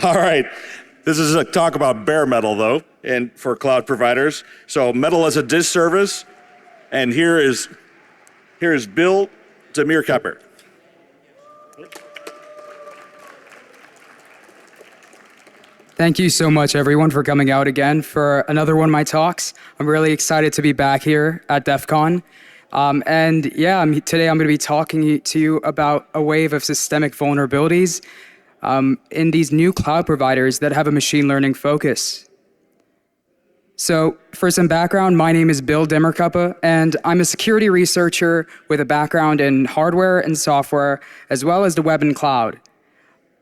All right. This is a talk about bare metal, though, and for cloud providers. So Metal-as-a-Disservice, and here is Bill Demirkapi. Thank you so much, everyone, for coming out again for another one of my talks. I'm really excited to be back here at DEF CON. Today I'm going to be talking to you about a wave of systemic vulnerabilities in these new cloud providers that have a machine learning focus. So for some background, my name is Bill Demirkapi, and I'm a security researcher with a background in hardware and software, as well as the web and cloud.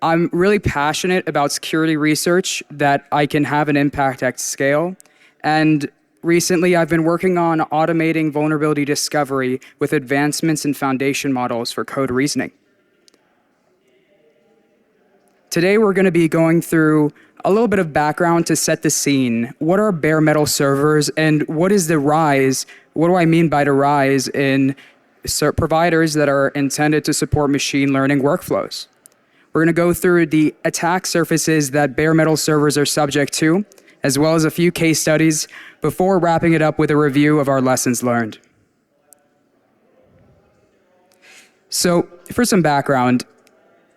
I'm really passionate about security research that I can have an impact at scale. And recently, I've been working on automating vulnerability discovery with advancements in foundation models for code reasoning. Today, we're going to be going through a little bit of background to set the scene. What are bare metal servers, and what is the rise? What do I mean by the rise in providers that are intended to support machine learning workflows? We're going to go through the attack surfaces that bare metal servers are subject to, as well as a few case studies before wrapping it up with a review of our lessons learned. So for some background,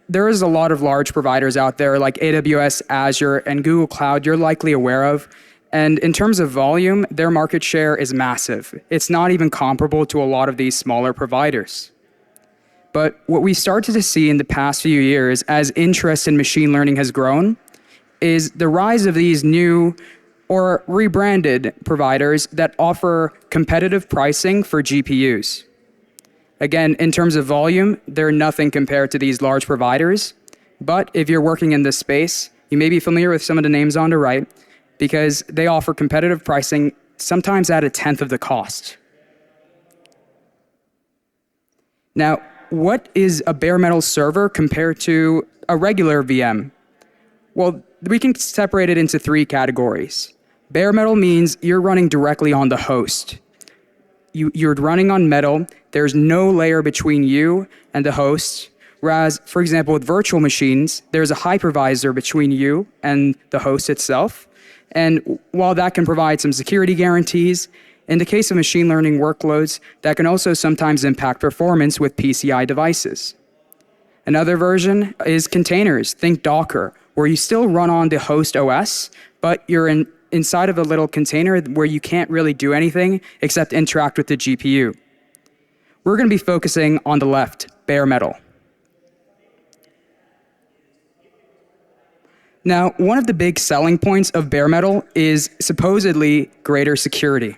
there is a lot of large providers out there like AWS, Azure, and Google Cloud you're likely aware of. And in terms of volume, their market share is massive. It's not even comparable to a lot of these smaller providers. But what we started to see in the past few years as interest in machine learning has grown is the rise of these new or rebranded providers that offer competitive pricing for GPUs. Again, in terms of volume, they're nothing compared to these large providers. But if you're working in this space, you may be familiar with some of the names on the right because they offer competitive pricing sometimes at 1/10 of the cost. Now, what is a bare metal server compared to a regular VM? Well, we can separate it into 3 categories. Bare metal means you're running directly on the host. You're running on metal. There's no layer between you and the host. Whereas, for example, with virtual machines, there's a hypervisor between you and the host itself. And while that can provide some security guarantees, in the case of machine learning workloads, that can also sometimes impact performance with PCI devices. Another version is containers. Think Docker, where you still run on the host OS, but you're inside of a little container where you can't really do anything except interact with the GPU. We're going to be focusing on the left, bare metal. Now, one of the big selling points of bare metal is supposedly greater security.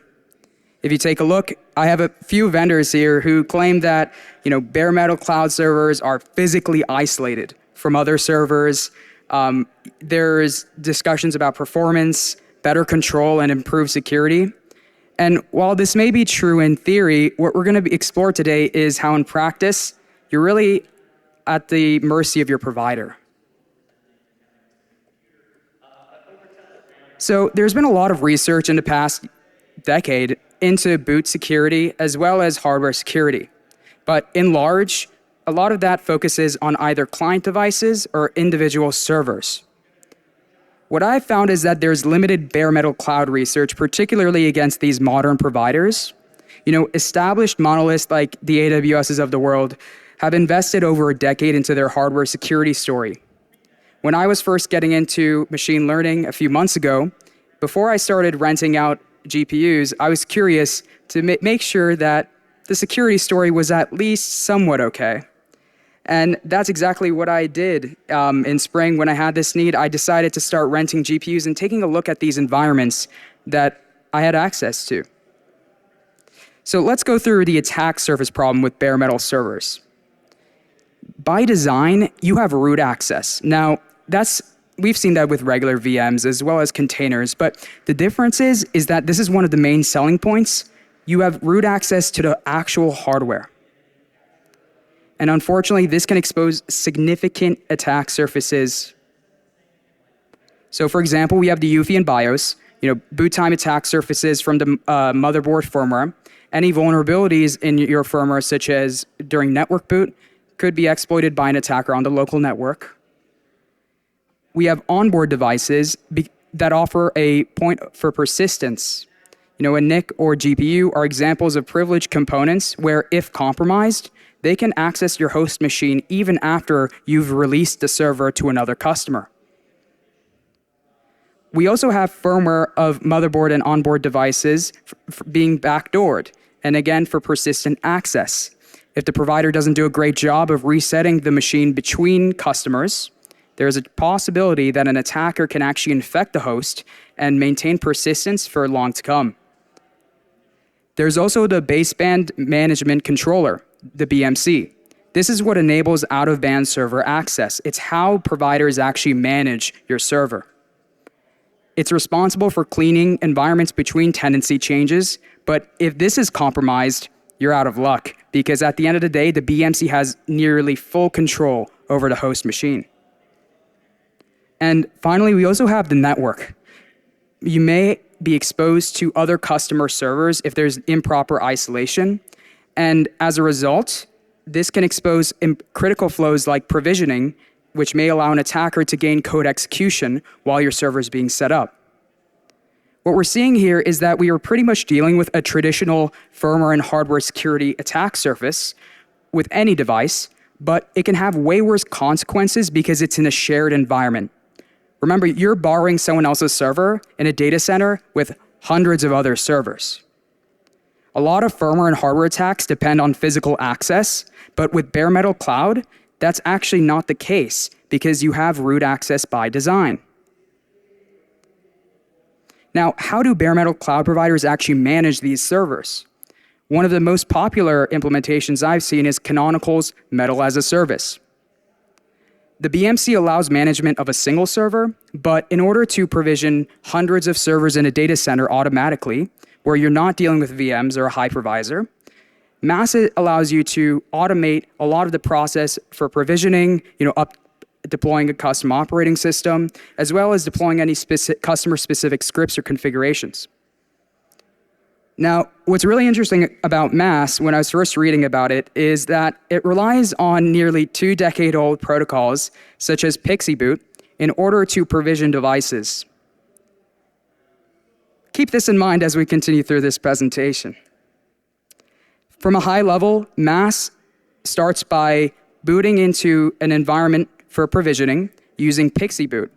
If you take a look, I have a few vendors here who claim that, bare metal cloud servers are physically isolated from other servers. There's discussions about performance, better control, and improved security. And while this may be true in theory, what we're going to explore today is how in practice, you're really at the mercy of your provider. So there's been a lot of research in the past decade into boot security as well as hardware security. But in large, a lot of that focuses on either client devices or individual servers. What I've found is that there's limited bare metal cloud research, particularly against these modern providers. Established monoliths like the AWSs of the world have invested over a decade into their hardware security story. When I was first getting into machine learning a few months ago, before I started renting out GPUs, I was curious to make sure that the security story was at least somewhat okay. And that's exactly what I did in spring when I had this need. I decided to start renting GPUs and taking a look at these environments that I had access to. So let's go through the attack surface problem with bare metal servers. By design, you have root access. Now, we've seen that with regular VMs as well as containers, but the difference is that this is one of the main selling points. You have root access to the actual hardware. And unfortunately, this can expose significant attack surfaces. So for example, we have the UEFI and BIOS, boot time attack surfaces from the motherboard firmware. Any vulnerabilities in your firmware, such as during network boot, could be exploited by an attacker on the local network. we have onboard devices that offer a point for persistence. A NIC or GPU are examples of privileged components where, if compromised, they can access your host machine even after you've released the server to another customer. We also have firmware of motherboard and onboard devices being backdoored, and again for persistent access. If the provider doesn't do a great job of resetting the machine between customers, there's a possibility that an attacker can actually infect the host and maintain persistence for long to come. There's also the baseband management controller, the BMC. This is what enables out-of-band server access. It's how providers actually manage your server. It's responsible for cleaning environments between tenancy changes, but if this is compromised, you're out of luck, because at the end of the day, the BMC has nearly full control over the host machine. And finally, we also have the network. You may be exposed to other customer servers if there's improper isolation, and as a result, this can expose critical flows like provisioning, which may allow an attacker to gain code execution while your server is being set up. What we're seeing here is that we are pretty much dealing with a traditional firmware and hardware security attack surface with any device, but it can have way worse consequences because it's in a shared environment. Remember, you're borrowing someone else's server in a data center with hundreds of other servers. A lot of firmware and hardware attacks depend on physical access, but with bare metal cloud, that's actually not the case because you have root access by design. Now, how do bare metal cloud providers actually manage these servers? One of the most popular implementations I've seen is Canonical's Metal-as-a-Service. The BMC allows management of a single server, but in order to provision hundreds of servers in a data center automatically, where you're not dealing with VMs or a hypervisor, MAS allows you to automate a lot of the process for provisioning, deploying a custom operating system, as well as deploying any customer-specific scripts or configurations. Now, what's really interesting about MAS, when I was first reading about it, is that it relies on nearly 2-decade-old protocols, such as PXE boot, in order to provision devices. Keep this in mind as we continue through this presentation. From a high level, MAS starts by booting into an environment for provisioning using PXE boot.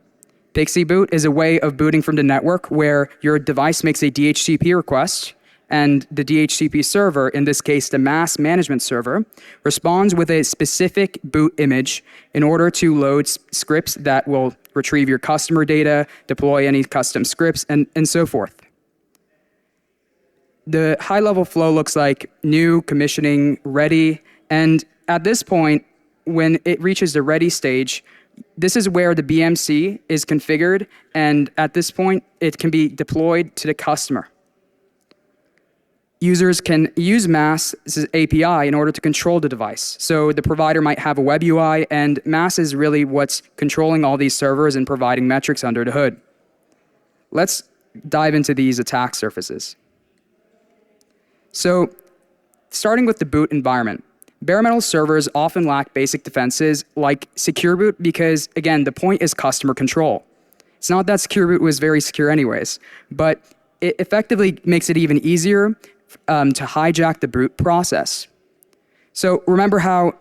PXE boot is a way of booting from the network where your device makes a DHCP request, and the DHCP server, in this case the MAS management server, responds with a specific boot image in order to load scripts that will retrieve your customer data, deploy any custom scripts, and so forth. The high-level flow looks like new, commissioning, ready, and at this point, when it reaches the ready stage, this is where the BMC is configured, and at this point, it can be deployed to the customer. Users can use MAS's API in order to control the device. So the provider might have a web UI, and MAS is really what's controlling all these servers and providing metrics under the hood. Let's dive into these attack surfaces. So, starting with the boot environment. Bare metal servers often lack basic defenses like secure boot because, again, the point is customer control. It's not that secure boot was very secure anyways, but it effectively makes it even easier to hijack the boot process. So remember how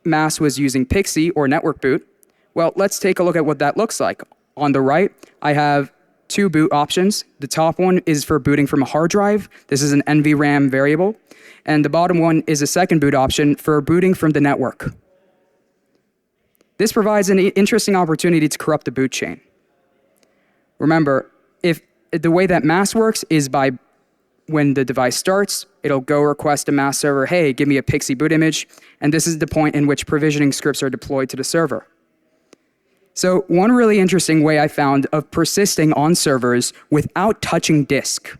MAS was using PXE or network boot? Well, let's take a look at what that looks like. On the right, I have 2 boot options. The top one is for booting from a hard drive. This is an NVRAM variable. And the bottom one is a second boot option for booting from the network. This provides an interesting opportunity to corrupt the boot chain. Remember, if the way that MAS works is by when the device starts, it'll go request a MAS server, hey, give me a PXE boot image, and this is the point in which provisioning scripts are deployed to the server. So one really interesting way I found of persisting on servers without touching disk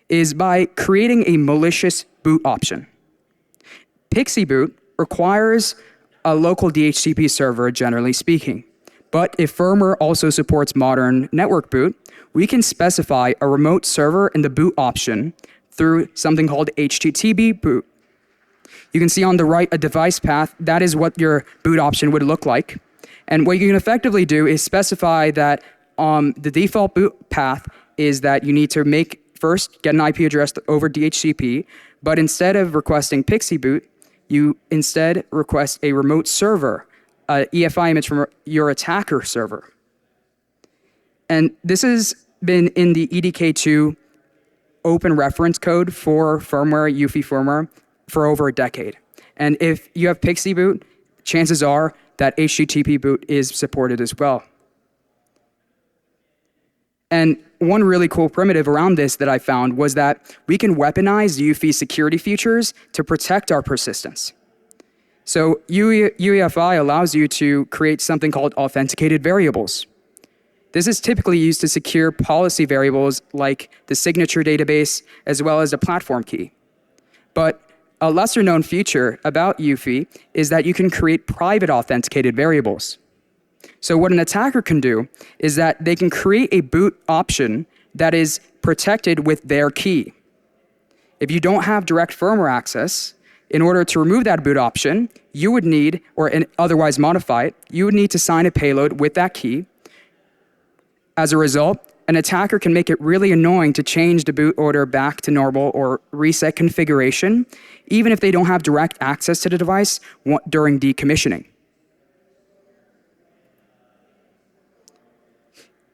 is by creating a malicious boot option. PXE boot requires a local DHCP server, generally speaking. But if firmware also supports modern network boot, we can specify a remote server in the boot option through something called HTTP boot. You can see on the right a device path. That is what your boot option would look like. And what you can effectively do is specify that the default boot path is that you need to get an IP address over DHCP, but instead of requesting Pixie boot, you instead request a remote server, an EFI image from your attacker server. And this has been in the EDK2 open reference code for firmware, UEFI firmware, for over a decade. And if you have Pixie boot, chances are that HTTP boot is supported as well. And one really cool primitive around this that I found was that we can weaponize UEFI security features to protect our persistence. So UEFI allows you to create something called authenticated variables. This is typically used to secure policy variables like the signature database as well as a platform key. But a lesser known feature about UEFI is that you can create private authenticated variables. So what an attacker can do is that they can create a boot option that is protected with their key. If you don't have direct firmware access, in order to remove that boot option, you would need, or otherwise modify it, you would need to sign a payload with that key. As a result, an attacker can make it really annoying to change the boot order back to normal or reset configuration, even if they don't have direct access to the device during decommissioning.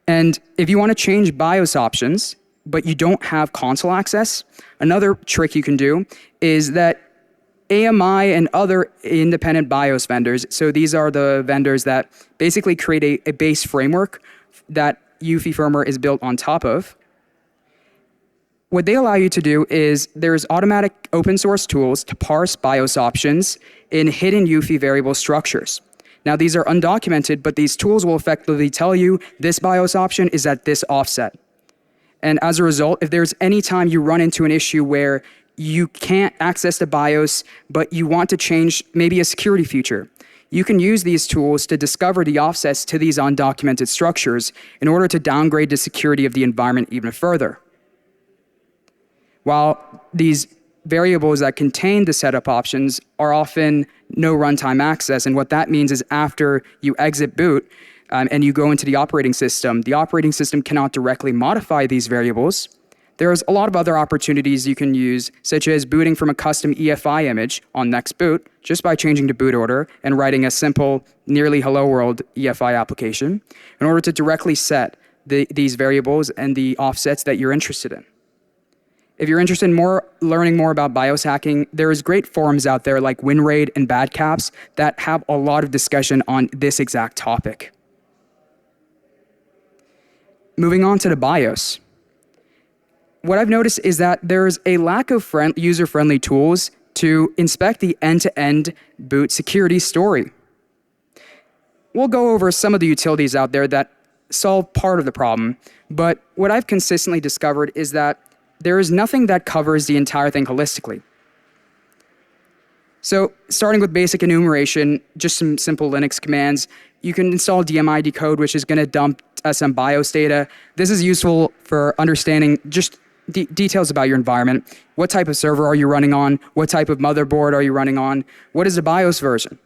And if you want to change BIOS options, but you don't have console access, another trick you can do is that AMI and other independent BIOS vendors, so these are the vendors that basically create a base framework that UEFI firmware is built on top of. What they allow you to do is there's automatic open source tools to parse BIOS options in hidden UEFI variable structures. Now, these are undocumented, but these tools will effectively tell you this BIOS option is at this offset. And as a result, if there's any time you run into an issue where you can't access the BIOS, but you want to change maybe a security feature, you can use these tools to discover the offsets to these undocumented structures in order to downgrade the security of the environment even further. While these variables that contain the setup options are often no runtime access, and what that means is after you exit boot and you go into the operating system cannot directly modify these variables. There's a lot of other opportunities you can use, such as booting from a custom EFI image on next boot, just by changing the boot order and writing a simple, nearly hello world EFI application in order to directly set these variables and the offsets that you're interested in. If you're interested in learning more about BIOS hacking, there's great forums out there like WinRaid and Badcaps that have a lot of discussion on this exact topic. Moving on to the BIOS. What I've noticed is that there's a lack of user-friendly tools to inspect the end-to-end boot security story. We'll go over some of the utilities out there that solve part of the problem, but what I've consistently discovered is that there is nothing that covers the entire thing holistically. So starting with basic enumeration, just some simple Linux commands, you can install DMID code, which is going to dump some BIOS data. This is useful for understanding just details about your environment. What type of server are you running on? What type of motherboard are you running on? What is the BIOS version?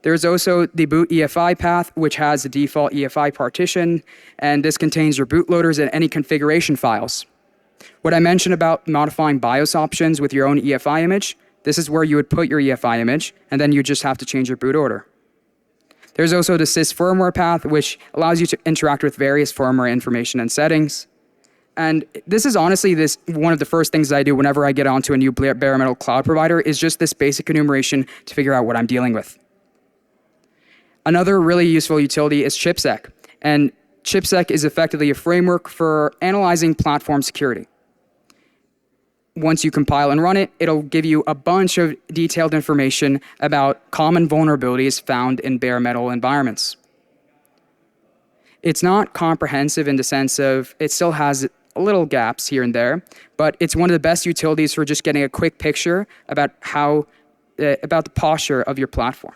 There's also the boot EFI path, which has the default EFI partition, and this contains your bootloaders and any configuration files. What I mentioned about modifying BIOS options with your own EFI image, this is where you would put your EFI image, and then you just have to change your boot order. There's also the sys firmware path, which allows you to interact with various firmware information and settings. And this is honestly one of the first things I do whenever I get onto a new bare metal cloud provider is just this basic enumeration to figure out what I'm dealing with. Another really useful utility is chipsec. And chipsec is effectively a framework for analyzing platform security. Once you compile and run it, it'll give you a bunch of detailed information about common vulnerabilities found in bare metal environments. It's not comprehensive in the sense of it still has little gaps here and there, but it's one of the best utilities for just getting a quick picture about about the posture of your platform.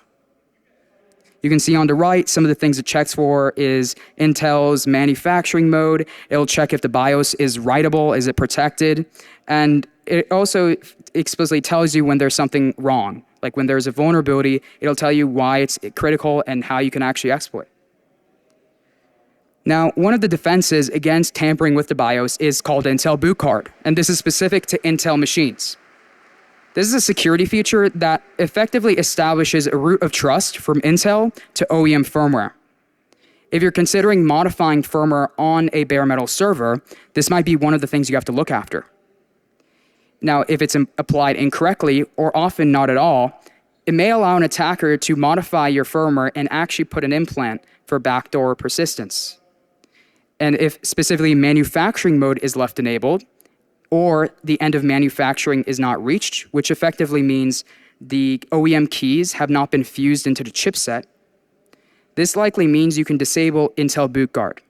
You can see on the right, some of the things it checks for is Intel's manufacturing mode. It'll check if the BIOS is writable, is it protected? And it also explicitly tells you when there's something wrong, Like when there's a vulnerability, it'll tell you why it's critical and how you can actually exploit. Now, one of the defenses against tampering with the BIOS is called Intel Boot Card, and this is specific to Intel machines. This is a security feature that effectively establishes a root of trust from Intel to OEM firmware. If you're considering modifying firmware on a bare metal server, this might be one of the things you have to look after. Now, if it's applied incorrectly, or often not at all, it may allow an attacker to modify your firmware and actually put an implant for backdoor persistence. And if specifically manufacturing mode is left enabled, or the end of manufacturing is not reached, which effectively means the OEM keys have not been fused into the chipset, this likely means you can disable Intel Boot Guard.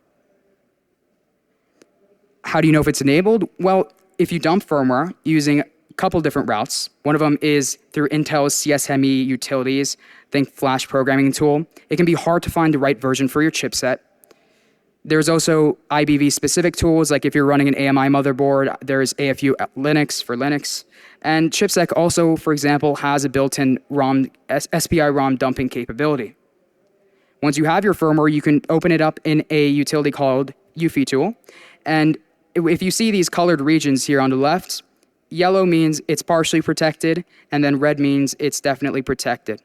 How do you know if it's enabled? Well, if you dump firmware using a couple different routes, one of them is through Intel's CSME utilities, think flash programming tool, it can be hard to find the right version for your chipset. There's also IBV-specific tools, like if you're running an AMI motherboard, there's AFU Linux for Linux. And ChipSec also, for example, has a built-in SPI ROM dumping capability. Once you have your firmware, you can open it up in a utility called UFI tool. And if you see these colored regions here on the left, yellow means it's partially protected, and then red means it's definitely protected.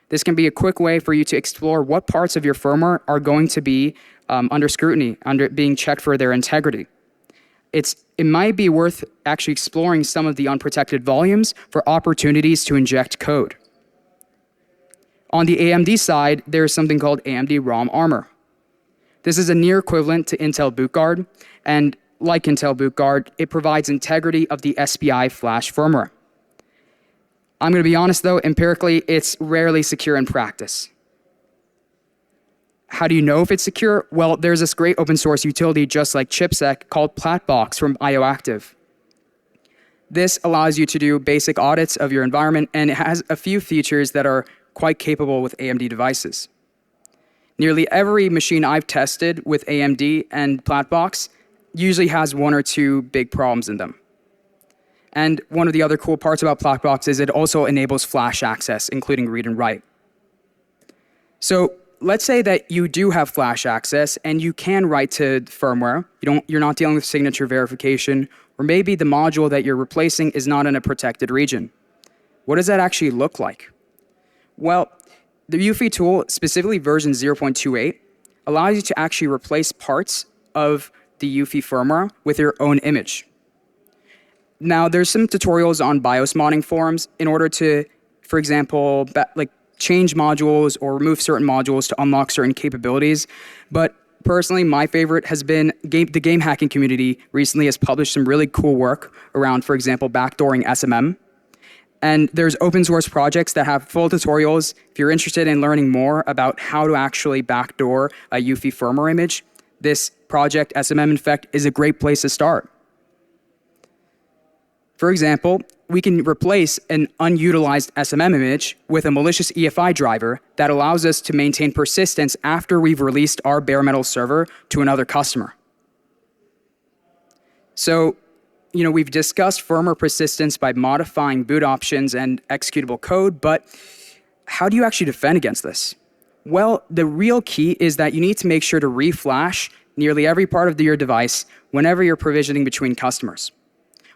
This can be a quick way for you to explore what parts of your firmware are going to be under scrutiny, being checked for their integrity. It might be worth actually exploring some of the unprotected volumes for opportunities to inject code. On the AMD side, there's something called AMD ROM Armor. This is a near equivalent to Intel Boot Guard, and like Intel Boot Guard, it provides integrity of the SPI flash firmware. I'm going to be honest though, empirically, it's rarely secure in practice. How do you know if it's secure? Well, there's this great open source utility just like ChipSec called Platbox from IOActive. This allows you to do basic audits of your environment, and it has a few features that are quite capable with AMD devices. Nearly every machine I've tested with AMD and Platbox usually has one or two big problems in them. And one of the other cool parts about Platbox is it also enables flash access, including read and write. So let's say that you do have flash access and you can write to firmware. You're not dealing with signature verification, or maybe the module that you're replacing is not in a protected region. What does that actually look like? Well, the UFI tool, specifically version 0.28, allows you to actually replace parts of the UFI firmware with your own image. Now, there's some tutorials on BIOS modding forums in order to, for example, change modules or remove certain modules to unlock certain capabilities. But personally, my favorite has been the game hacking community recently has published some really cool work around, for example, backdooring SMM. And there's open source projects that have full tutorials. If you're interested in learning more about how to actually backdoor a UFI firmware image, this project, SMM Infect, is a great place to start. For example, we can replace an unutilized SMM image with a malicious EFI driver that allows us to maintain persistence after we've released our bare metal server to another customer. So, we've discussed firmware persistence by modifying boot options and executable code, but how do you actually defend against this? Well, the real key is that you need to make sure to reflash nearly every part of your device whenever you're provisioning between customers.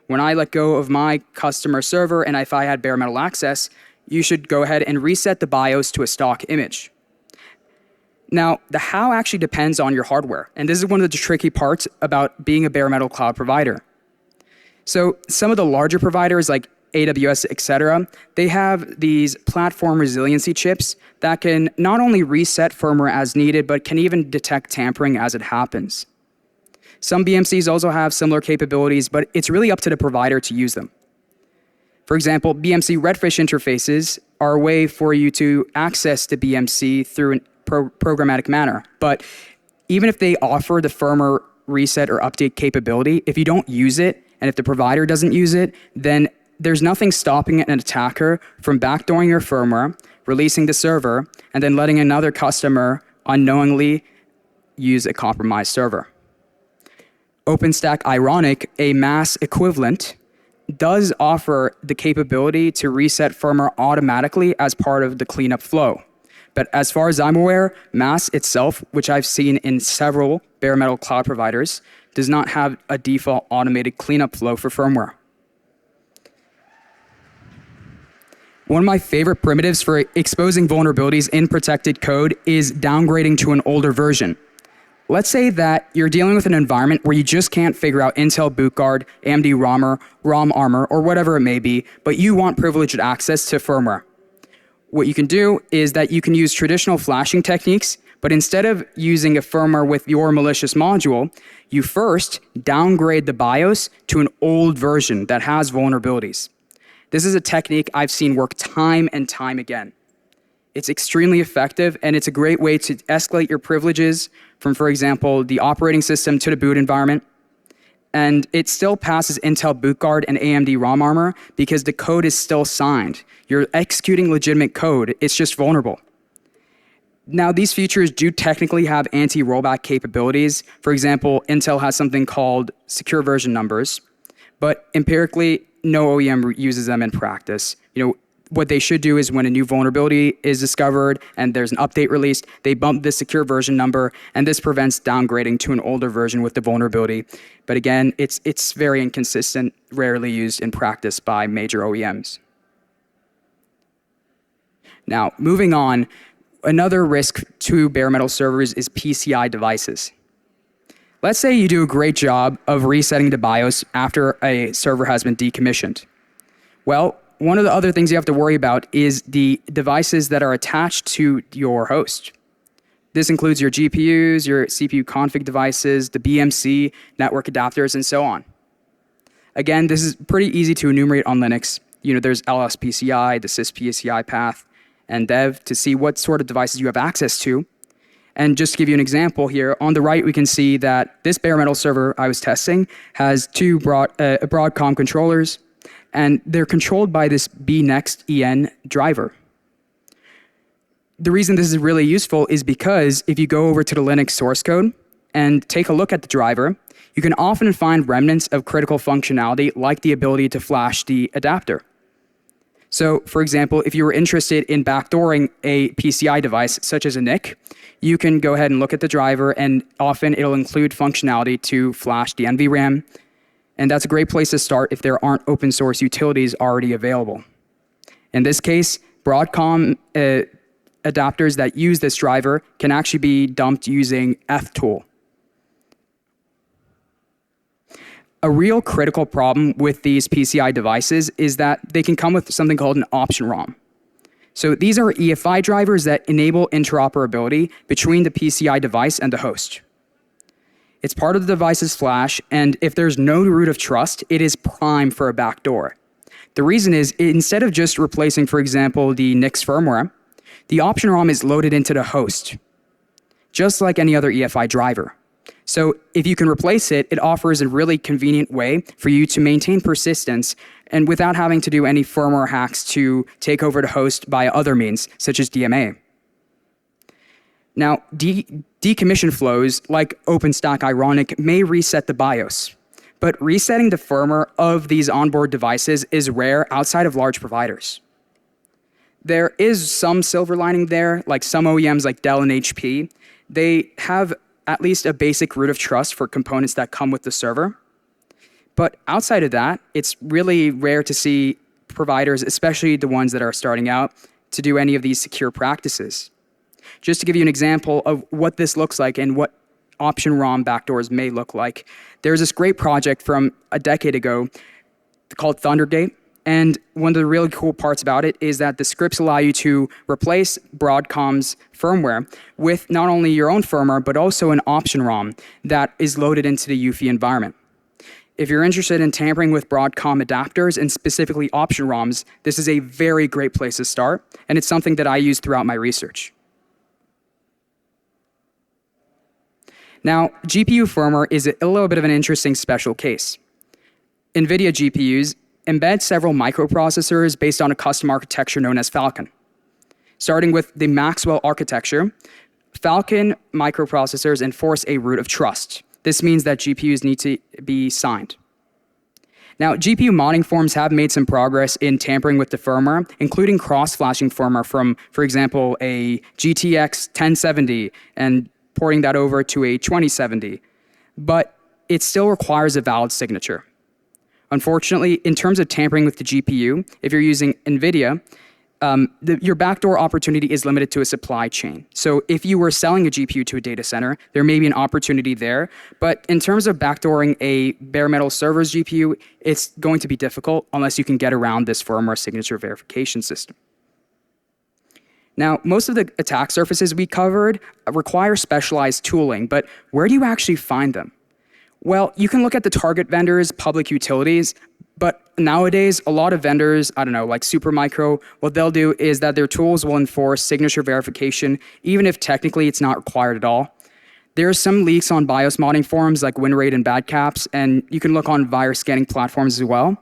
When I let go of my customer server and if I had bare metal access, you should go ahead and reset the BIOS to a stock image. Now, the how actually depends on your hardware, and this is one of the tricky parts about being a bare metal cloud provider. So some of the larger providers like AWS, etc., they have these platform resiliency chips that can not only reset firmware as needed, but can even detect tampering as it happens. Some BMCs also have similar capabilities, but it's really up to the provider to use them. For example, BMC Redfish interfaces are a way for you to access the BMC through a programmatic manner. But even if they offer the firmware reset or update capability, if you don't use it, and if the provider doesn't use it, then there's nothing stopping an attacker from backdooring your firmware, releasing the server, and then letting another customer unknowingly use a compromised server. OpenStack Ironic, a mass equivalent, does offer the capability to reset firmware automatically as part of the cleanup flow. But as far as I'm aware, MAS itself, which I've seen in several bare metal cloud providers, does not have a default automated cleanup flow for firmware. One of my favorite primitives for exposing vulnerabilities in protected code is downgrading to an older version. Let's say that you're dealing with an environment where you just can't figure out Intel bootguard, AMD ROM armor, or whatever it may be, but you want privileged access to firmware. What you can do is that you can use traditional flashing techniques, but instead of using a firmware with your malicious module, you first downgrade the BIOS to an old version that has vulnerabilities. This is a technique I've seen work time and time again. It's extremely effective, and it's a great way to escalate your privileges from, for example, the operating system to the boot environment. And it still passes Intel bootguard and AMD ROM armor because the code is still signed. You're executing legitimate code, it's just vulnerable. Now, these features do technically have anti-rollback capabilities. For example, Intel has something called secure version numbers, but empirically, no OEM uses them in practice. What they should do is when a new vulnerability is discovered and there's an update released, they bump the secure version number, and this prevents downgrading to an older version with the vulnerability. But again, it's very inconsistent, rarely used in practice by major OEMs. Now, moving on, another risk to bare metal servers is PCI devices. Let's say you do a great job of resetting the BIOS after a server has been decommissioned. Well, one of the other things you have to worry about is the devices that are attached to your host. This includes your GPUs, your CPU config devices, the BMC, network adapters, and so on. Again, this is pretty easy to enumerate on Linux. There's LSPCI, the syspci path, and dev to see what sort of devices you have access to. And just to give you an example here, on the right, we can see that this bare metal server I was testing has two Broadcom controllers, and they're controlled by this bnextEn driver. The reason this is really useful is because if you go over to the Linux source code and take a look at the driver, you can often find remnants of critical functionality like the ability to flash the adapter. So, for example, if you were interested in backdooring a PCI device, such as a NIC, you can go ahead and look at the driver, and often it'll include functionality to flash the NVRAM. And that's a great place to start if there aren't open source utilities already available. In this case, Broadcom adapters that use this driver can actually be dumped using ftool. A real critical problem with these PCI devices is that they can come with something called an option ROM. So these are EFI drivers that enable interoperability between the PCI device and the host. It's part of the device's flash, and if there's no root of trust, it is prime for a backdoor. The reason is, instead of just replacing, for example, the NIC's firmware, the option ROM is loaded into the host, just like any other EFI driver. So if you can replace it, it offers a really convenient way for you to maintain persistence and without having to do any firmware hacks to take over the host by other means, such as DMA. Now, decommission flows like OpenStack Ironic may reset the BIOS, but resetting the firmware of these onboard devices is rare outside of large providers. There is some silver lining there, like some OEMs like Dell and HP. They have at least a basic root of trust for components that come with the server. But outside of that, it's really rare to see providers, especially the ones that are starting out, to do any of these secure practices. Just to give you an example of what this looks like and what option ROM backdoors may look like, there's this great project from a decade ago called Thundergate. And one of the really cool parts about it is that the scripts allow you to replace Broadcom's firmware with not only your own firmware, but also an option ROM that is loaded into the UEFI environment. If you're interested in tampering with Broadcom adapters and specifically option ROMs, this is a very great place to start, and it's something that I use throughout my research. Now, GPU firmware is a little bit of an interesting special case. NVIDIA GPUs embed several microprocessors based on a custom architecture known as Falcon. Starting with the Maxwell architecture, Falcon microprocessors enforce a root of trust. This means that GPUs need to be signed. Now, GPU modding forums have made some progress in tampering with the firmware, including cross-flashing firmware from, for example, a GTX 1070 and porting that over to a 2070. But it still requires a valid signature. Unfortunately, in terms of tampering with the GPU, if you're using NVIDIA, your backdoor opportunity is limited to a supply chain. So if you were selling a GPU to a data center, there may be an opportunity there. But in terms of backdooring a bare metal server's GPU, it's going to be difficult unless you can get around this firmware signature verification system. Now, most of the attack surfaces we covered require specialized tooling, but where do you actually find them? Well, you can look at the target vendors, public utilities, but nowadays, a lot of vendors, I don't know, like Supermicro, what they'll do is that their tools will enforce signature verification, even if technically it's not required at all. There are some leaks on BIOS modding forums like WinRAID and Badcaps, and you can look on virus scanning platforms as well.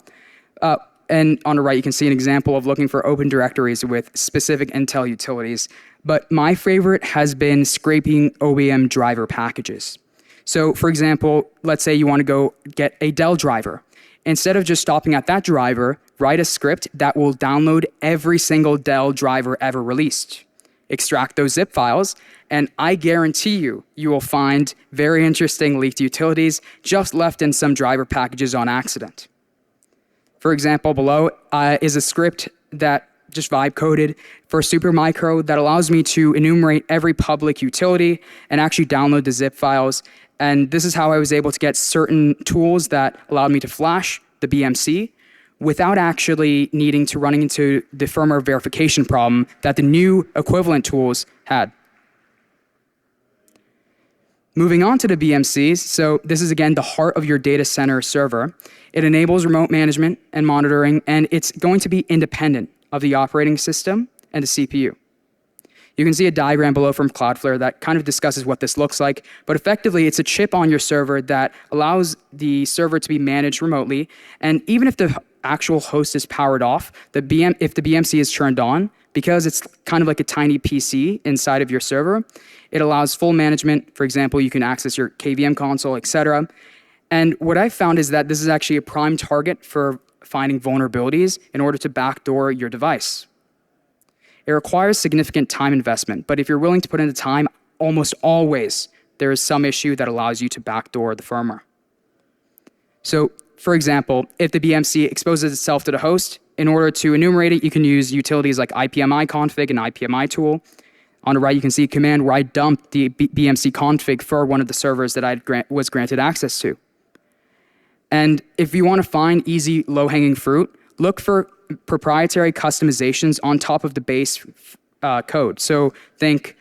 And on the right, you can see an example of looking for open directories with specific Intel utilities. But my favorite has been scraping OEM driver packages. So for example, let's say you want to go get a Dell driver. Instead of just stopping at that driver, write a script that will download every single Dell driver ever released. Extract those zip files, and I guarantee you will find very interesting leaked utilities just left in some driver packages on accident. For example, below is a script that just vibe coded for Supermicro that allows me to enumerate every public utility and actually download the zip files. And this is how I was able to get certain tools that allowed me to flash the BMC without actually needing to run into the firmware verification problem that the new equivalent tools had. Moving on to the BMCs, so this is again the heart of your data center server. It enables remote management and monitoring, and it's going to be independent of the operating system and the CPU. You can see a diagram below from Cloudflare that kind of discusses what this looks like, but effectively it's a chip on your server that allows the server to be managed remotely, and even if the actual host is powered off, if the BMC is turned on, because it's kind of like a tiny PC inside of your server, it allows full management. For example, you can access your KVM console, etc. And what I found is that this is actually a prime target for finding vulnerabilities in order to backdoor your device. It requires significant time investment, but if you're willing to put in the time, almost always there is some issue that allows you to backdoor the firmware. So, for example, if the BMC exposes itself to the host, in order to enumerate it, you can use utilities like IPMI config and IPMI tool. On the right, you can see a command where I dumped the BMC config for one of the servers that I was granted access to. And if you want to find easy, low-hanging fruit, look for proprietary customizations on top of the base code. So think,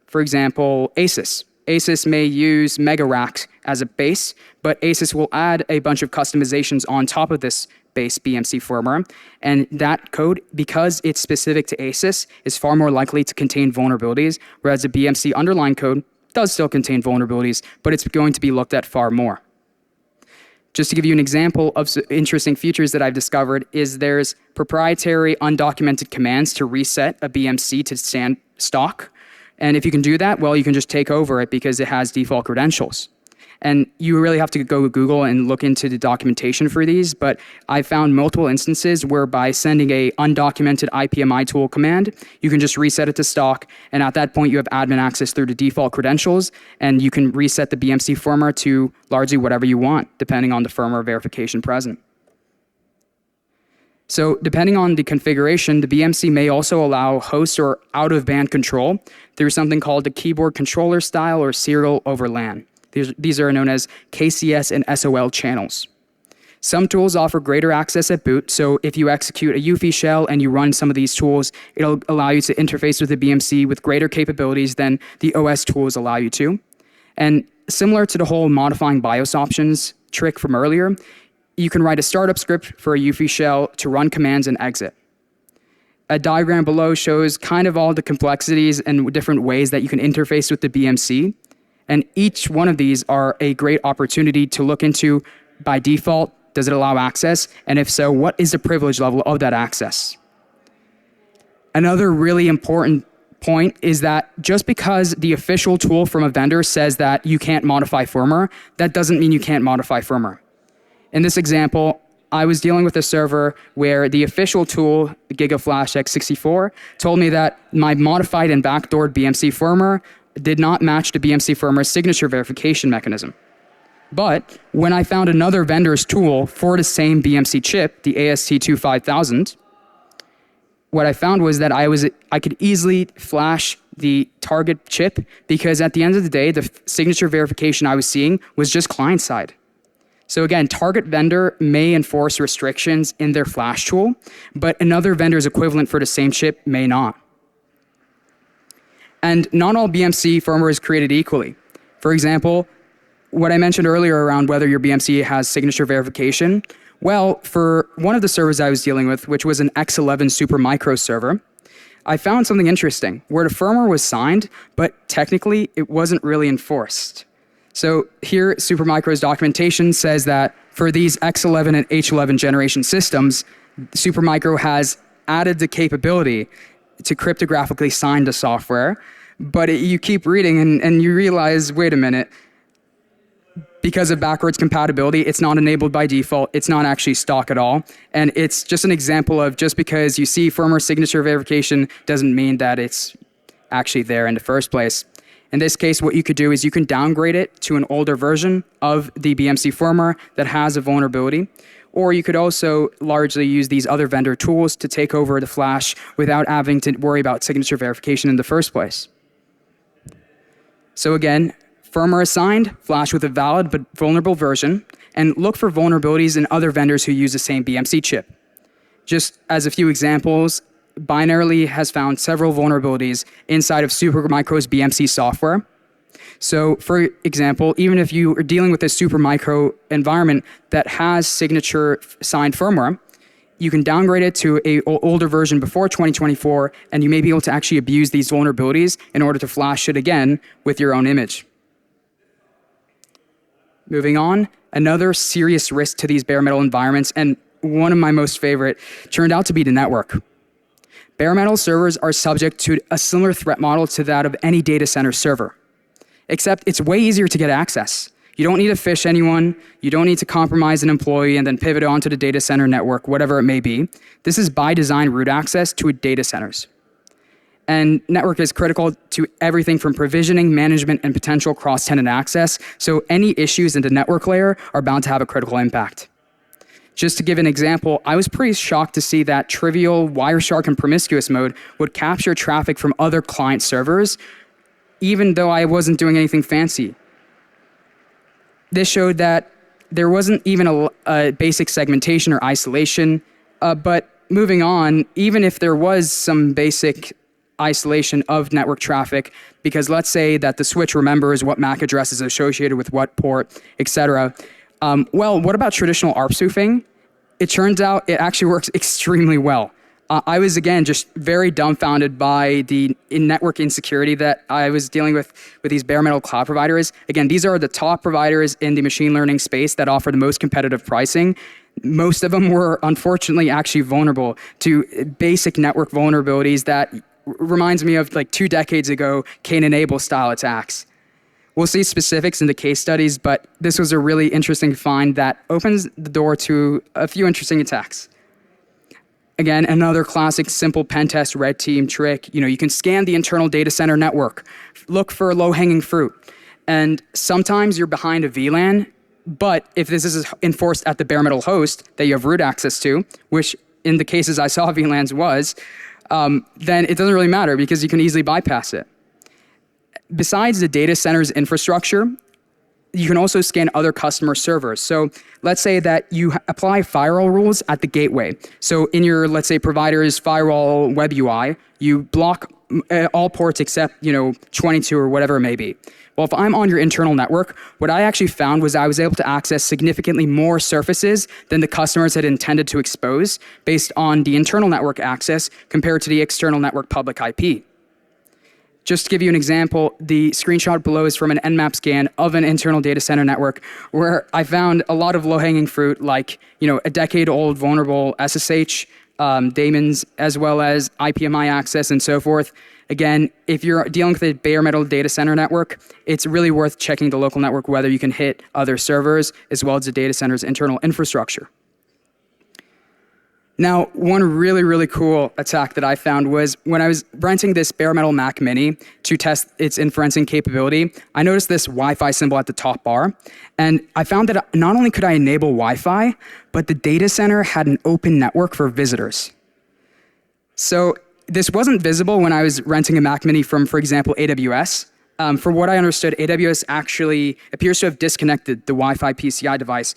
for example, ASUS. ASUS may use MegaRack as a base, but ASUS will add a bunch of customizations on top of this base BMC firmware. And that code, because it's specific to ASUS, is far more likely to contain vulnerabilities, whereas the BMC underlying code does still contain vulnerabilities, but it's going to be looked at far more. Just to give you an example of interesting features that I've discovered is there's proprietary undocumented commands to reset a BMC to stand stock. And if you can do that, well, you can just take over it because it has default credentials. And you really have to go to Google and look into the documentation for these, but I found multiple instances where by sending a undocumented IPMI tool command, you can just reset it to stock, and at that point you have admin access through the default credentials, and you can reset the BMC firmware to largely whatever you want, depending on the firmware verification present. So depending on the configuration, the BMC may also allow host or out-of-band control through something called the keyboard controller style or serial over LAN. These are known as KCS and SOL channels. Some tools offer greater access at boot, so if you execute a UFI shell and you run some of these tools, it'll allow you to interface with the BMC with greater capabilities than the OS tools allow you to. And similar to the whole modifying BIOS options trick from earlier, you can write a startup script for a UFI shell to run commands and exit. A diagram below shows kind of all the complexities and different ways that you can interface with the BMC. And each one of these are a great opportunity to look into by default, does it allow access? And if so, what is the privilege level of that access? Another really important point is that just because the official tool from a vendor says that you can't modify firmware, that doesn't mean you can't modify firmware. In this example, I was dealing with a server where the official tool, GigaFlash x64, told me that my modified and backdoored BMC firmware did not match the BMC firmware's signature verification mechanism. But when I found another vendor's tool for the same BMC chip, the AST25000, what I found was that I could easily flash the target chip because at the end of the day, the signature verification I was seeing was just client-side. So again, target vendor may enforce restrictions in their flash tool, but another vendor's equivalent for the same chip may not. And not all BMC firmware is created equally. For example, what I mentioned earlier around whether your BMC has signature verification, well, for one of the servers I was dealing with, which was an X11 Supermicro server, I found something interesting where the firmware was signed, but technically it wasn't really enforced. So here, Supermicro's documentation says that for these X11 and H11 generation systems, Supermicro has added the capability to cryptographically sign the software, but you keep reading and you realize, wait a minute, because of backwards compatibility, it's not enabled by default, it's not actually stock at all, and it's just an example of just because you see firmware signature verification doesn't mean that it's actually there in the first place. In this case, what you could do is you can downgrade it to an older version of the BMC firmware that has a vulnerability, or you could also largely use these other vendor tools to take over the flash without having to worry about signature verification in the first place. So again, firmware assigned, flash with a valid but vulnerable version, and look for vulnerabilities in other vendors who use the same BMC chip. Just as a few examples, Binarily has found several vulnerabilities inside of Supermicro's BMC software. So, for example, even if you are dealing with a Supermicro environment that has signature signed firmware, you can downgrade it to an older version before 2024, and you may be able to actually abuse these vulnerabilities in order to flash it again with your own image. Moving on, another serious risk to these bare metal environments, and one of my most favorite, turned out to be the network. Bare metal servers are subject to a similar threat model to that of any data center server, except it's way easier to get access. You don't need to phish anyone, you don't need to compromise an employee and then pivot onto the data center network, whatever it may be. This is by design root access to data centers. And network is critical to everything from provisioning, management, and potential cross-tenant access, so any issues in the network layer are bound to have a critical impact. Just to give an example, I was pretty shocked to see that trivial Wireshark and promiscuous mode would capture traffic from other client servers, even though I wasn't doing anything fancy. This showed that there wasn't even a basic segmentation or isolation, but moving on, even if there was some basic isolation of network traffic, because let's say that the switch remembers what MAC address is associated with what port, etc. Well, what about traditional ARP spoofing? It turns out it actually works extremely well. I was, again, just very dumbfounded by the network insecurity that I was dealing with these bare metal cloud providers. Again, these are the top providers in the machine learning space that offer the most competitive pricing. Most of them were, unfortunately, actually vulnerable to basic network vulnerabilities that reminds me of like 2 decades ago, Cain and Abel style attacks. We'll see specifics in the case studies, but this was a really interesting find that opens the door to a few interesting attacks. Again, another classic simple pen test red team trick. You can scan the internal data center network, look for low-hanging fruit. And sometimes you're behind a VLAN, but if this is enforced at the bare metal host that you have root access to, which in the cases I saw VLANs was, then it doesn't really matter because you can easily bypass it. Besides the data center's infrastructure, you can also scan other customer servers. So let's say that you apply firewall rules at the gateway. So in your, let's say, provider's firewall web UI, you block all ports except, 22 or whatever it may be. Well, if I'm on your internal network, what I actually found was I was able to access significantly more surfaces than the customers had intended to expose based on the internal network access compared to the external network public IP. Just to give you an example, the screenshot below is from an Nmap scan of an internal data center network where I found a lot of low-hanging fruit like, a decade-old vulnerable SSH daemons, as well as IPMI access and so forth. Again, if you're dealing with a bare metal data center network, it's really worth checking the local network whether you can hit other servers as well as the data center's internal infrastructure. Now, one really, really cool attack that I found was when I was renting this bare metal Mac Mini to test its inferencing capability, I noticed this Wi-Fi symbol at the top bar, and I found that not only could I enable Wi-Fi, but the data center had an open network for visitors. So this wasn't visible when I was renting a Mac Mini from, for example, AWS. For what I understood, AWS actually appears to have disconnected the Wi-Fi PCI device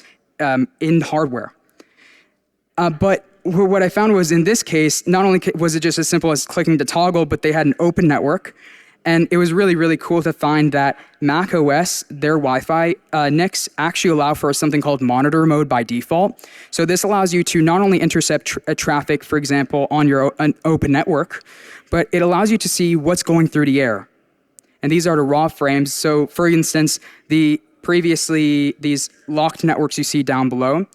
in hardware. But what I found was in this case, not only was it just as simple as clicking the toggle, but they had an open network. And it was really, really cool to find that Mac OS, their Wi-Fi NICs actually allow for something called monitor mode by default. So this allows you to not only intercept traffic, for example, on an open network, but it allows you to see what's going through the air. And these are the raw frames. So for instance, these locked networks you see down below,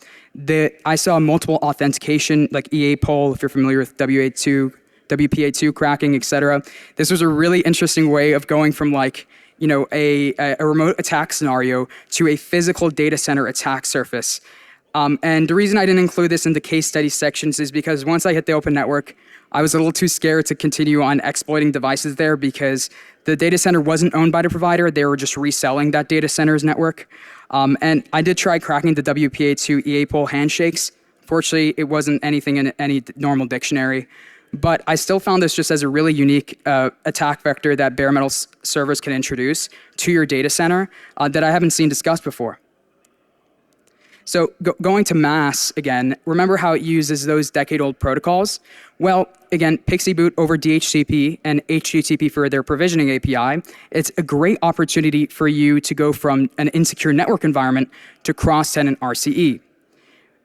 I saw multiple authentication, like EA poll, if you're familiar with WPA2 cracking, etc. This was a really interesting way of going from like, a remote attack scenario to a physical data center attack surface. And the reason I didn't include this in the case study sections is because once I hit the open network, I was a little too scared to continue on exploiting devices there because the data center wasn't owned by the provider. They were just reselling that data center's network. And I did try cracking the WPA2 EA poll handshakes. Fortunately, it wasn't anything in any normal dictionary. But I still found this just as a really unique attack vector that bare metal servers can introduce to your data center that I haven't seen discussed before. So going to MAS again, remember how it uses those decade-old protocols? Well, again, Pixie boot over DHCP and HTTP for their provisioning API. It's a great opportunity for you to go from an insecure network environment to cross-tenant RCE.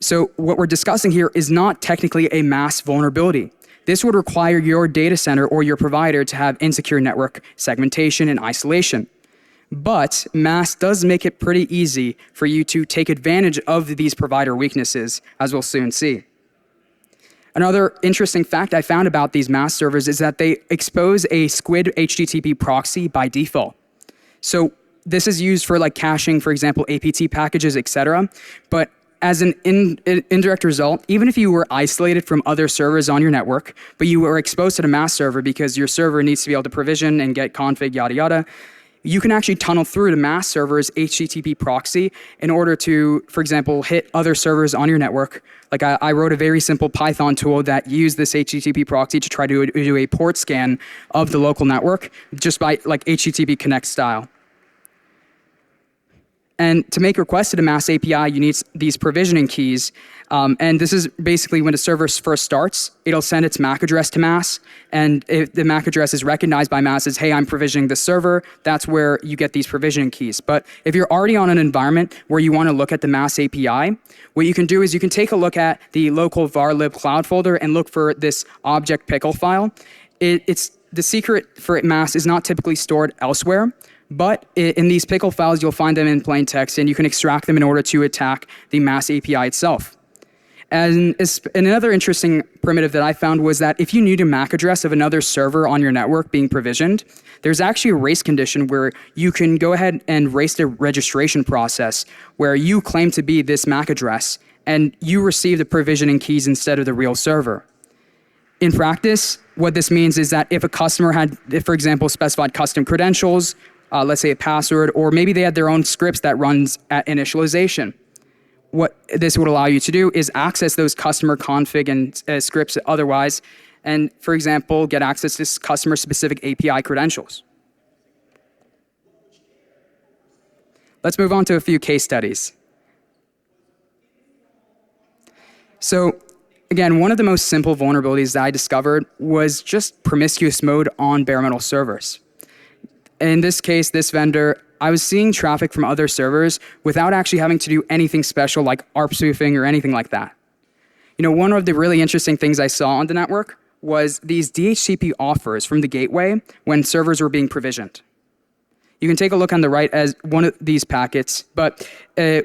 So what we're discussing here is not technically a MAS vulnerability. This would require your data center or your provider to have insecure network segmentation and isolation. But MAS does make it pretty easy for you to take advantage of these provider weaknesses, as we'll soon see. Another interesting fact I found about these MAS servers is that they expose a SQUID HTTP proxy by default. So this is used for like caching, for example, APT packages, etc. But as an indirect result, even if you were isolated from other servers on your network, but you were exposed to the MAS server because your server needs to be able to provision and get config, yada, yada, you can actually tunnel through the MAS server's HTTP proxy in order to, for example, hit other servers on your network. Like I wrote a very simple Python tool that used this HTTP proxy to try to do a port scan of the local network just by like HTTP connect style. And to make requests to the MAS API, you need these provisioning keys. And this is basically when the server first starts, it'll send its MAC address to MAS. And if the MAC address is recognized by MAS as, hey, I'm provisioning this server, that's where you get these provisioning keys. But if you're already on an environment where you want to look at the MAS API, what you can do is you can take a look at the local varlib cloud folder and look for this object pickle file. It's the secret for MAS is not typically stored elsewhere. But in these pickle files, you'll find them in plain text, and you can extract them in order to attack the MAS API itself. And another interesting primitive that I found was that if you need a MAC address of another server on your network being provisioned, there's actually a race condition where you can go ahead and race the registration process where you claim to be this MAC address, and you receive the provisioning keys instead of the real server. In practice, what this means is that if a customer had, for example, specified custom credentials, let's say a password, or maybe they had their own scripts that runs at initialization. What this would allow you to do is access those customer config and scripts otherwise, and for example, get access to customer-specific API credentials. Let's move on to a few case studies. So again, one of the most simple vulnerabilities that I discovered was just promiscuous mode on bare metal servers. In this case, this vendor, I was seeing traffic from other servers without actually having to do anything special like ARP spoofing or anything like that. One of the really interesting things I saw on the network was these DHCP offers from the gateway when servers were being provisioned. You can take a look on the right as one of these packets, but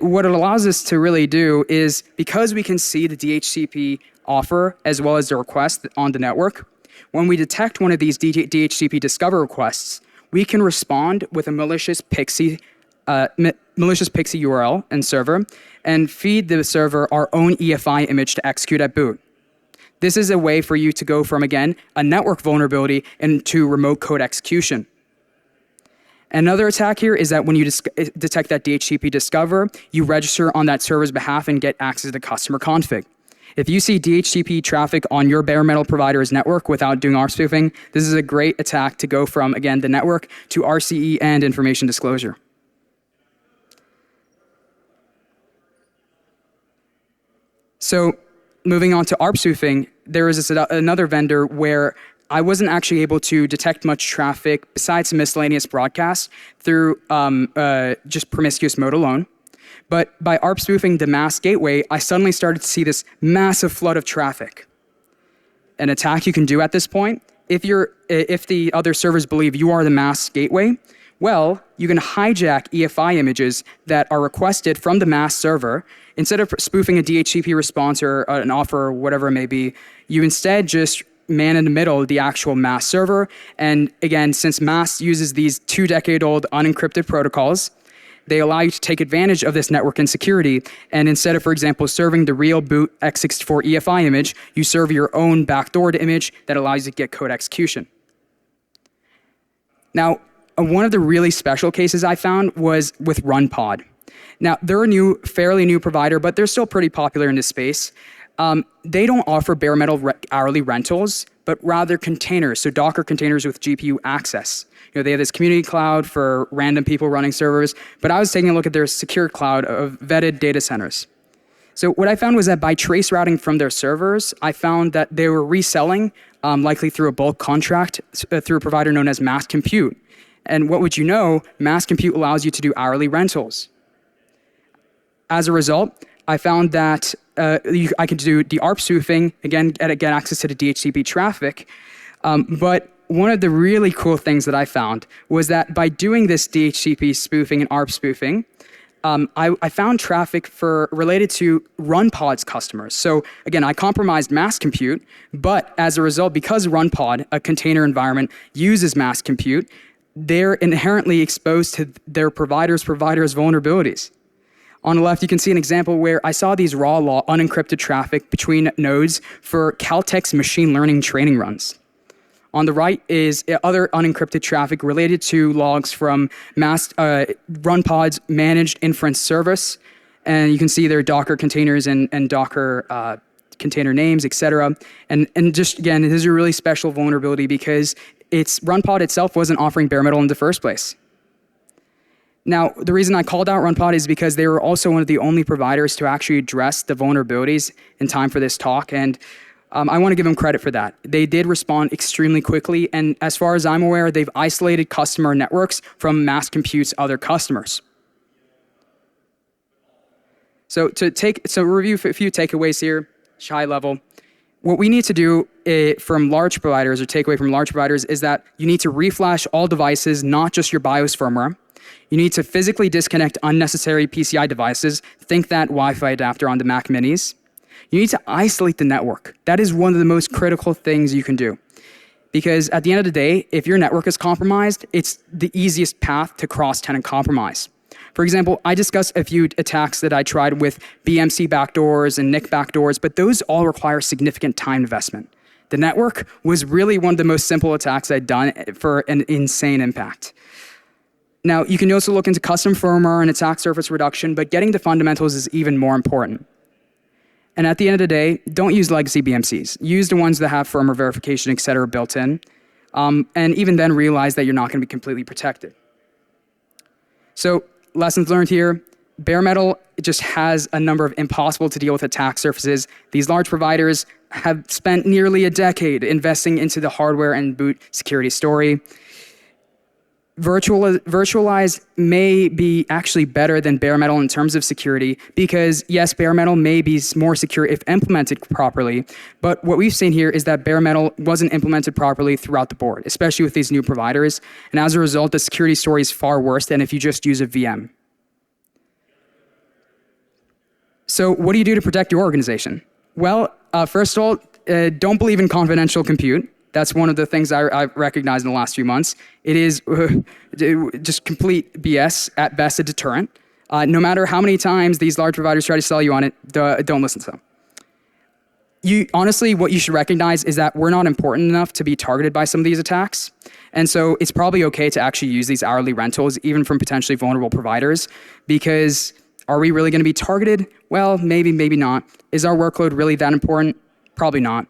what it allows us to really do is, because we can see the DHCP offer as well as the request on the network, When we detect one of these DHCP discover requests, we can respond with a malicious PXE URL and server and feed the server our own EFI image to execute at boot. This is a way for you to go from, again, a network vulnerability into remote code execution. Another attack here is that when you detect that DHCP discover, you register on that server's behalf and get access to customer config. If you see DHCP traffic on your bare metal provider's network without doing ARP spoofing, this is a great attack to go from, again, the network to RCE and information disclosure. So moving on to ARP spoofing, there is another vendor where I wasn't actually able to detect much traffic besides miscellaneous broadcasts through just promiscuous mode alone. But by ARP spoofing the mask gateway, I suddenly started to see this massive flood of traffic. An attack you can do at this point, if the other servers believe you are the mask gateway, well, you can hijack EFI images that are requested from the mask server. Instead of spoofing a DHCP response or an offer or whatever it may be, you instead just man in the middle the actual mask server. And again, since mask uses these 2-decade-old unencrypted protocols, they allow you to take advantage of this network insecurity. And instead of, for example, serving the real boot x64 EFI image, you serve your own backdoored image that allows you to get code execution. Now, one of the really special cases I found was with RunPod. Now, they're a fairly new provider, but they're still pretty popular in this space. They don't offer bare metal hourly rentals, but rather containers, so Docker containers with GPU access. They have this community cloud for random people running servers, but I was taking a look at their secure cloud of vetted data centers. So what I found was that by trace routing from their servers, I found that they were reselling, likely through a bulk contract, through a provider known as Mass Compute. And what would you know, Mass Compute allows you to do hourly rentals. As a result, I found that I could do the ARP spoofing, again, get access to the DHCP traffic. But one of the really cool things that I found was that by doing this DHCP spoofing and ARP spoofing, I found traffic related to RunPod's customers. So again, I compromised Mass Compute, but as a result, because RunPod, a container environment, uses Mass Compute, they're inherently exposed to their provider's vulnerabilities. On the left, you can see an example where I saw these raw unencrypted traffic between nodes for Caltech's machine learning training runs. On the right is other unencrypted traffic related to logs from RunPod's managed inference service. And you can see their Docker containers and Docker container names, et cetera. And just, again, this is a really special vulnerability because RunPod itself wasn't offering bare metal in the first place. Now, the reason I called out RunPod is because they were also one of the only providers to actually address the vulnerabilities in time for this talk, and I want to give them credit for that. They did respond extremely quickly, and as far as I'm aware, they've isolated customer networks from Mass Compute's other customers. So review a few takeaways here, high level. What we need to do from large providers, or takeaway from large providers, is that you need to reflash all devices, not just your BIOS firmware. You need to physically disconnect unnecessary PCI devices. Think that Wi-Fi adapter on the Mac Minis. You need to isolate the network. That is one of the most critical things you can do. Because at the end of the day, if your network is compromised, it's the easiest path to cross-tenant compromise. For example, I discussed a few attacks that I tried with BMC backdoors and NIC backdoors, but those all require significant time investment. The network was really one of the most simple attacks I'd done for an insane impact. Now, you can also look into custom firmware and attack surface reduction, but getting the fundamentals is even more important. And at the end of the day, don't use legacy BMCs. Use the ones that have firmware verification, et cetera, built in. And even then, realize that you're not going to be completely protected. So, lessons learned here. Bare metal just has a number of impossible to deal with attack surfaces. These large providers have spent nearly a decade investing into the hardware and boot security story. Virtualize may be actually better than bare metal in terms of security because, yes, bare metal may be more secure if implemented properly, but what we've seen here is that bare metal wasn't implemented properly throughout the board, especially with these new providers, and as a result, the security story is far worse than if you just use a VM. So what do you do to protect your organization? Well, first of all, don't believe in confidential compute. That's one of the things I've recognized in the last few months. It is just complete BS, at best a deterrent. No matter how many times these large providers try to sell you on it, don't listen to them. Honestly, what you should recognize is that we're not important enough to be targeted by some of these attacks. And so it's probably okay to actually use these hourly rentals, even from potentially vulnerable providers, because are we really going to be targeted? Well, maybe, maybe not. Is our workload really that important? Probably not.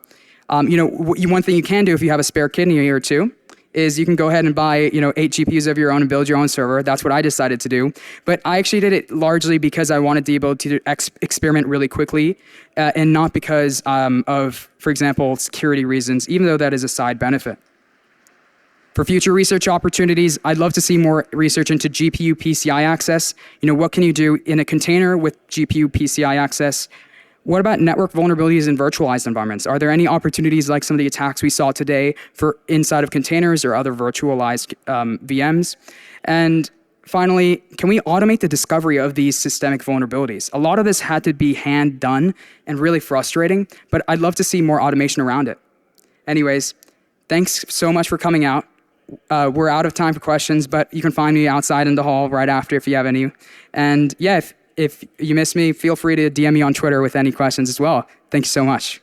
One thing you can do if you have a spare kidney here or two is you can go ahead and buy, 8 GPUs of your own and build your own server. That's what I decided to do. But I actually did it largely because I wanted to be able to experiment really quickly and not because of, for example, security reasons, even though that is a side benefit. For future research opportunities, I'd love to see more research into GPU PCI access. What can you do in a container with GPU PCI access? What about network vulnerabilities in virtualized environments? Are there any opportunities like some of the attacks we saw today for inside of containers or other virtualized VMs? And finally, can we automate the discovery of these systemic vulnerabilities? A lot of this had to be hand done and really frustrating, but I'd love to see more automation around it. Anyways, thanks so much for coming out. We're out of time for questions, but you can find me outside in the hall right after if you have any. And yeah, if you miss me, feel free to DM me on Twitter with any questions as well. Thank you so much.